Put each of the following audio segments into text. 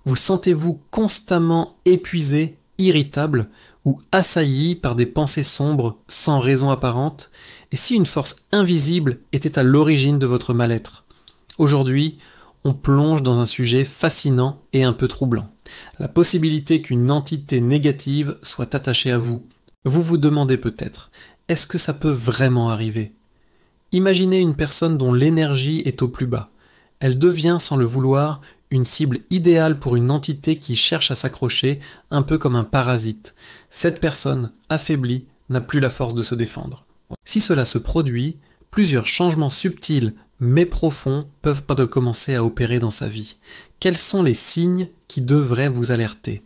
Vous sentez-vous constamment épuisé, irritable ou assailli par des pensées sombres sans raison apparente? Et si une force invisible était à l'origine de votre mal-être? Aujourd'hui, on plonge dans un sujet fascinant et un peu troublant. La possibilité qu'une entité négative soit attachée à vous. Vous vous demandez peut-être, est-ce que ça peut vraiment arriver? Imaginez une personne dont l'énergie est au plus bas. Elle devient, sans le vouloir, une cible idéale pour une entité qui cherche à s'accrocher, un peu comme un parasite. Cette personne, affaiblie, n'a plus la force de se défendre. Si cela se produit, plusieurs changements subtils mais profonds peuvent commencer à opérer dans sa vie. Quels sont les signes qui devraient vous alerter?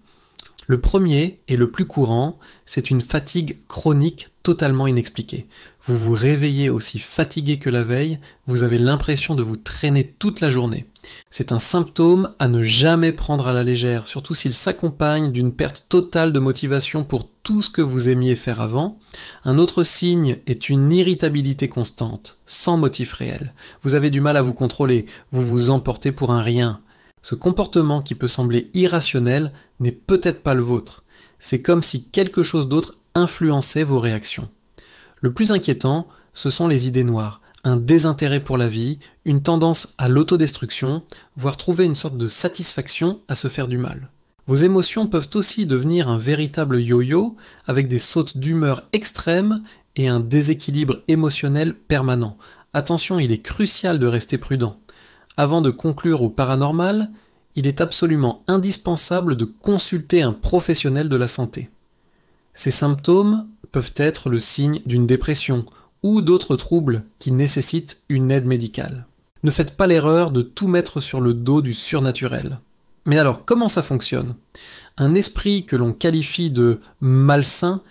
Le premier et le plus courant, c'est une fatigue chronique totalement inexpliquée. Vous vous réveillez aussi fatigué que la veille, vous avez l'impression de vous traîner toute la journée. C'est un symptôme à ne jamais prendre à la légère, surtout s'il s'accompagne d'une perte totale de motivation pour tout ce que vous aimiez faire avant. Un autre signe est une irritabilité constante, sans motif réel. Vous avez du mal à vous contrôler, vous vous emportez pour un rien. Ce comportement qui peut sembler irrationnel n'est peut-être pas le vôtre. C'est comme si quelque chose d'autre influençait vos réactions. Le plus inquiétant, ce sont les idées noires, un désintérêt pour la vie, une tendance à l'autodestruction, voire trouver une sorte de satisfaction à se faire du mal. Vos émotions peuvent aussi devenir un véritable yo-yo, avec des sautes d'humeur extrêmes et un déséquilibre émotionnel permanent. Attention, il est crucial de rester prudent. Avant de conclure au paranormal, il est absolument indispensable de consulter un professionnel de la santé. Ces symptômes peuvent être le signe d'une dépression ou d'autres troubles qui nécessitent une aide médicale. Ne faites pas l'erreur de tout mettre sur le dos du surnaturel. Mais alors, comment ça fonctionne? Un esprit que l'on qualifie de malsain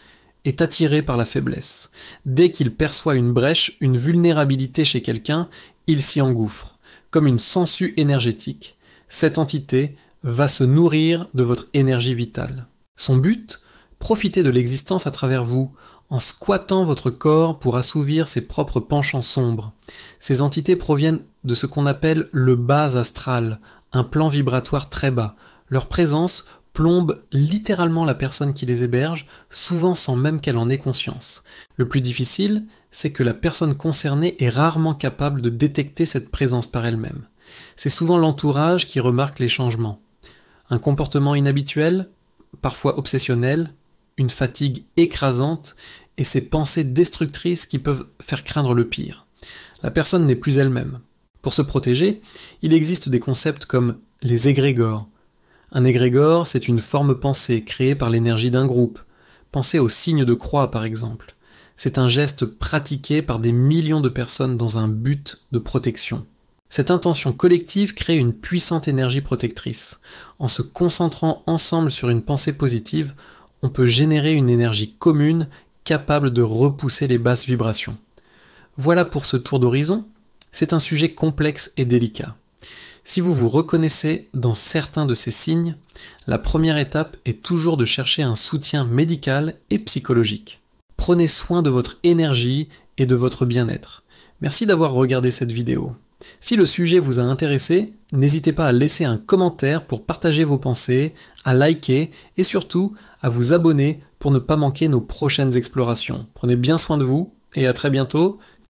est attiré par la faiblesse. Dès qu'il perçoit une brèche, une vulnérabilité chez quelqu'un, il s'y engouffre. Comme une sangsue énergétique, cette entité va se nourrir de votre énergie vitale. Son but? Profiter de l'existence à travers vous, en squattant votre corps pour assouvir ses propres penchants sombres. Ces entités proviennent de ce qu'on appelle le bas astral, un plan vibratoire très bas. Leur présence plombe littéralement la personne qui les héberge, souvent sans même qu'elle en ait conscience. Le plus difficile, c'est que la personne concernée est rarement capable de détecter cette présence par elle-même. C'est souvent l'entourage qui remarque les changements. Un comportement inhabituel, parfois obsessionnel, une fatigue écrasante et ces pensées destructrices qui peuvent faire craindre le pire. La personne n'est plus elle-même. Pour se protéger, il existe des concepts comme les égrégores. Un égrégore, c'est une forme pensée créée par l'énergie d'un groupe. Pensez au signe de croix par exemple. C'est un geste pratiqué par des millions de personnes dans un but de protection. Cette intention collective crée une puissante énergie protectrice. En se concentrant ensemble sur une pensée positive, on peut générer une énergie commune capable de repousser les basses vibrations. Voilà pour ce tour d'horizon. C'est un sujet complexe et délicat. Si vous vous reconnaissez dans certains de ces signes, la première étape est toujours de chercher un soutien médical et psychologique. Prenez soin de votre énergie et de votre bien-être. Merci d'avoir regardé cette vidéo. Si le sujet vous a intéressé, n'hésitez pas à laisser un commentaire pour partager vos pensées, à liker et surtout à vous abonner pour ne pas manquer nos prochaines explorations. Prenez bien soin de vous et à très bientôt